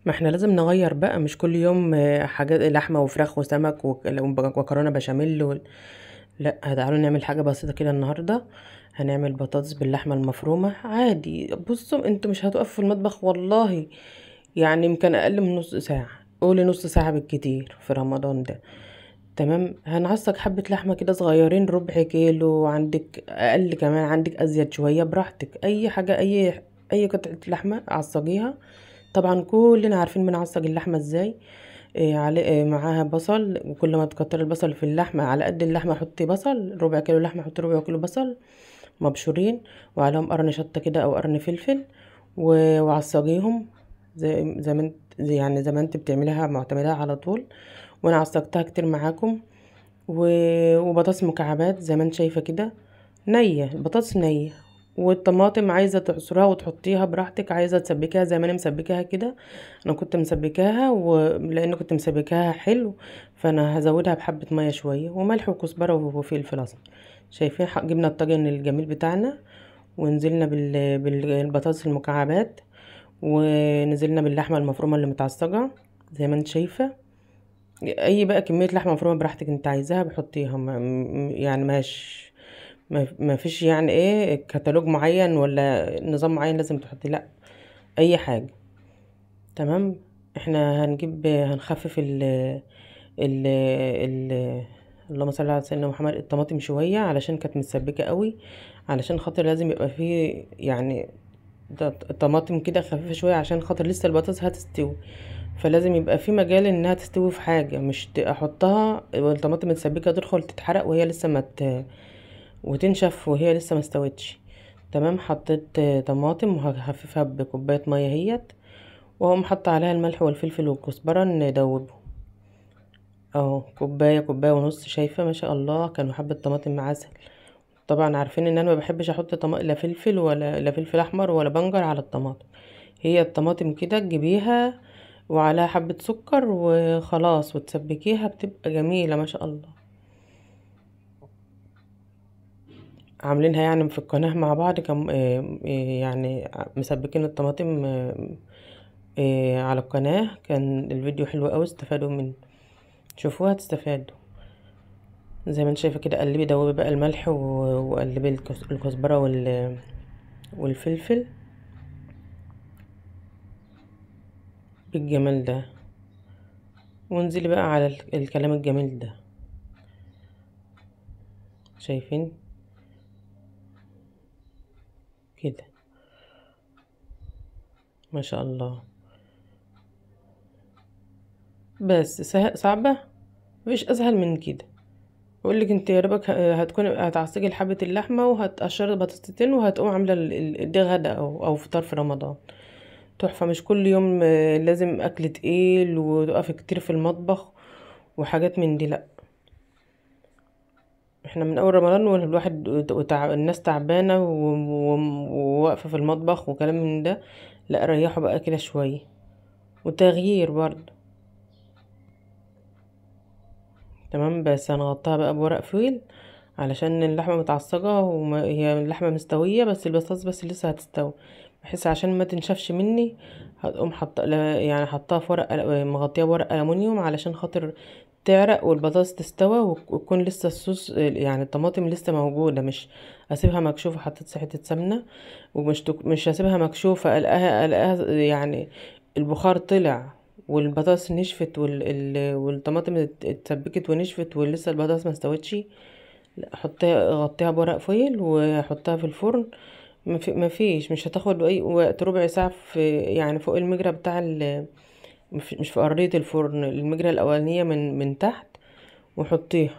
ما احنا لازم نغير بقى، مش كل يوم حاجات لحمة وفراخ وسمك ومكرونة بشاميل لا، تعالوا نعمل حاجة بسيطة كده النهاردة. هنعمل بطاطس باللحمة المفرومة عادي. بصوا انتوا مش هتقفوا في المطبخ والله، يعني يمكن اقل من نص ساعة، قولي نص ساعة بالكتير في رمضان ده. تمام، هنعصق حبة لحمة كده صغيرين، ربع كيلو، عندك اقل كمان، عندك ازيد شوية براحتك، اي حاجة، اي قطعة لحمة عصجيها. طبعا كلنا عارفين بنعصج اللحمة ازاي. معاها بصل، وكل ما تكتر البصل في اللحمة على قد اللحمة حطي بصل، ربع كيلو لحمة حطي ربع كيلو بصل مبشورين، وعليهم قرن شطة كده او قرن فلفل، وعصجيهم زي ما انت بتعمليها معتمدها على طول. وانا عصجتها كتير معاكم. وبطاطس مكعبات زي ما انت شايفة كده، نية، البطاطس نية. والطماطم عايزة تعصرها وتحطيها براحتك، عايزة تسبكيها زي ما انا مسبكاها كده. انا كنت مسبكاها، ولان كنت مسبكاها حلو، فانا هزودها بحبة مية شوية وملح وكزبرة وفلفل اسمر. شايفين جبنا الطاجن الجميل بتاعنا، ونزلنا بالبطاطس المكعبات، ونزلنا باللحمة المفرومة اللي متعصجة زي ما انت شايفة. اي بقى كمية لحمة مفرومة براحتك انت عايزاها بحطيها، يعني ما فيش يعني ايه كتالوج معين ولا نظام معين لازم تحطي، لا، اي حاجة. تمام. احنا هنخفف ال اللهم صل على سيدنا محمد، الطماطم شوية علشان كانت متسبكة قوي، علشان خاطر لازم يبقى فيه يعني الطماطم كده خفيفة شوية، عشان خاطر لسه البطاطس هتستوي، فلازم يبقى في مجال انها تستوي في حاجة، مش احطها والطماطم متسبكة تدخل تتحرق وهي لسه وتنشف وهي لسه ما استوتش. تمام، حطيت طماطم وهخففها بكوباية مية هيت، واقوم حاطه عليها الملح والفلفل والكزبرة ندوبه. اهو كوباية كوباية ونص، شايفة ما شاء الله كانوا حبة طماطم مع عسل. طبعا عارفين ان انا ما بحبش احط لا فلفل ولا فلفل احمر ولا بنجر على الطماطم. هي الطماطم كده تجيبيها وعليها حبة سكر وخلاص وتسبكيها، بتبقى جميلة ما شاء الله. عاملينها يعني في القناة مع بعض كم يعني مسبكين الطماطم على القناة. كان الفيديو حلو قوي، استفادوا منه، شوفوها تستفادوا. زي ما انت شايفة كده، قلبي دوبي بقى الملح وقلبي الكزبرة والفلفل بالجمال ده، وانزلي بقى على الكلام الجميل ده. شايفين كده ما شاء الله. بس صعبة، مفيش اسهل من كده. بقول لك انت يا ربك هتكون هتعصجي حبة اللحمة وهتقشري بطاطستين وهتقوم عاملة دي غدا او فطار في رمضان. تحفة. مش كل يوم لازم اكل تقيل وتقف كتير في المطبخ وحاجات من دي، لا. احنا من اول رمضان والواحد الناس تعبانة وواقفة في المطبخ وكلام من ده، لا ريحوا بقى كده شوية وتغيير برضه. تمام، بس هنغطيها بقى بورق فويل علشان اللحمة متعصجة هي اللحمة مستوية، بس البطاطس بس لسه هتستوي، بحيث عشان ما تنشفش مني. هتقوم يعني حطها في ورق مغطيها بورق ألمونيوم علشان خاطر تعرق والبطاطس تستوى ويكون لسه الصوص يعني الطماطم لسه موجودة، مش اسيبها مكشوفة. حطيت حتة سمنة، مش هسيبها مكشوفة الاقيها يعني البخار طلع والبطاطس نشفت والطماطم اتسبكت ونشفت ولسه البطاطس ما استوتش. لا، حطيها غطيها بورق فويل وحطها في الفرن. مش هتاخد اي وقت، ربع ساعة في يعني فوق المجرى بتاع مش في أرضية الفرن، المجرى الأولانية من تحت، وحطيها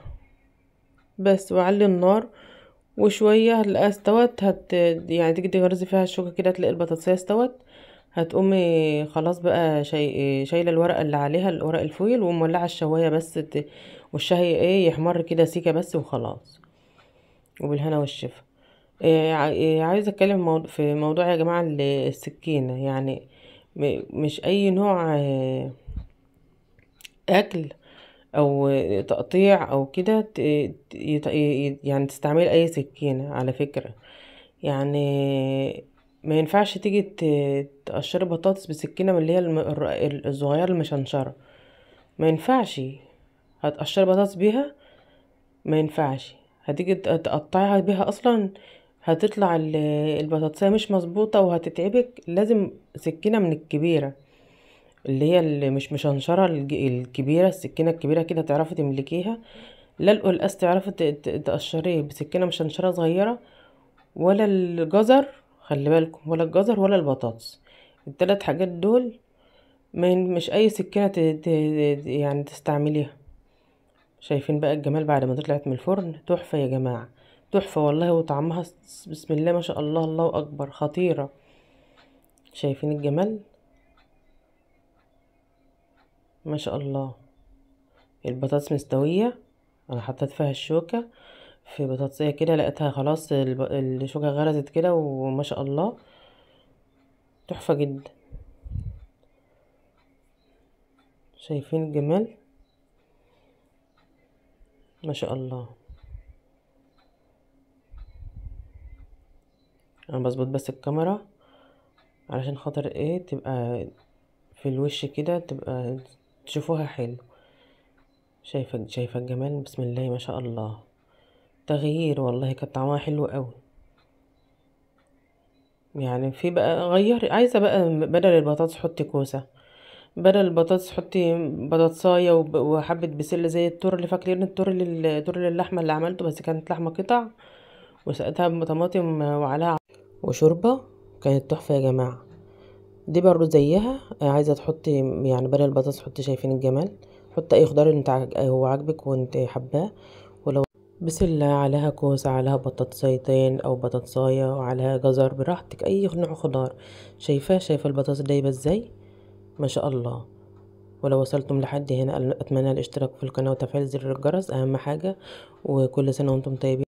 بس وعلي النار. وشوية هتلاقيها استوت، يعني تيجي تغرزي فيها الشوكة كده تلاقي البطاطسية استوت. هتقومي خلاص بقى شايلة الورقة اللي عليها الورق الفويل ومولعة الشواية بس والشهي ايه يحمر كده سيكة بس وخلاص، وبالهنا والشفا. عايزة اتكلم في موضوع يا جماعة السكينة، يعني مش اي نوع اكل او تقطيع او كده يعني تستعمل اي سكينة على فكرة. يعني ما ينفعش تيجي تقشري بطاطس بسكينه من اللي هي الصغيره المشنشره، ما ينفعش. هتقشري بطاطس بيها؟ ما ينفعش. هتيجي تقطعيها بيها اصلا هتطلع البطاطسية مش مظبوطة وهتتعبك. لازم سكينة من الكبيرة اللي هي اللي مش مشنشرة، الكبيرة، السكينة الكبيرة كده تعرفي تملكيها. لا القلقاس تعرفي تقشريه بسكينة مشنشرة صغيرة، ولا الجزر. خلي بالكم، ولا الجزر ولا البطاطس، التلات حاجات دول مش اي سكينة يعني تستعمليها. شايفين بقى الجمال بعد ما طلعت من الفرن؟ تحفة يا جماعة، تحفة والله. وطعمها بسم الله ما شاء الله، الله اكبر، خطيرة. شايفين الجمال؟ ما شاء الله. البطاطس مستوية، انا حطيت فيها الشوكة في بطاطسية كده، لقيتها خلاص الشوكة غرزت كده، وما شاء الله تحفة جدا. شايفين الجمال؟ ما شاء الله. انا بظبط بس الكاميرا علشان خاطر ايه تبقى في الوش كده، تبقى تشوفوها حلو. شايفة الجمال؟ بسم الله ما شاء الله. تغيير والله، كانت طعمها حلو قوي. يعني في بقى غيري، عايزة بقى بدل البطاطس حطي كوسة، بدل البطاطس حطي بطاطساية وحبة بسلة زي التور اللي فاكرين، التور اللحمة اللي عملته، بس كانت لحمة قطع وسقتها بطماطم وعليها وشوربة، كانت تحفة يا جماعة. دي برضو زيها، عايزة تحطي يعني بدل البطاطس حطي، شايفين الجمال، حطي اي خضار انت هو عاجبك وانت حباه. ولو بسلة عليها كوسة عليها بطاطسيتين او بطاطساية وعليها جزر براحتك، اي نوع خضار. شايفة البطاطس دايبة ازاي؟ ما شاء الله. ولو وصلتم لحد هنا اتمنى الاشتراك في القناة وتفعيل زر الجرس اهم حاجة. وكل سنة وانتم طيبين.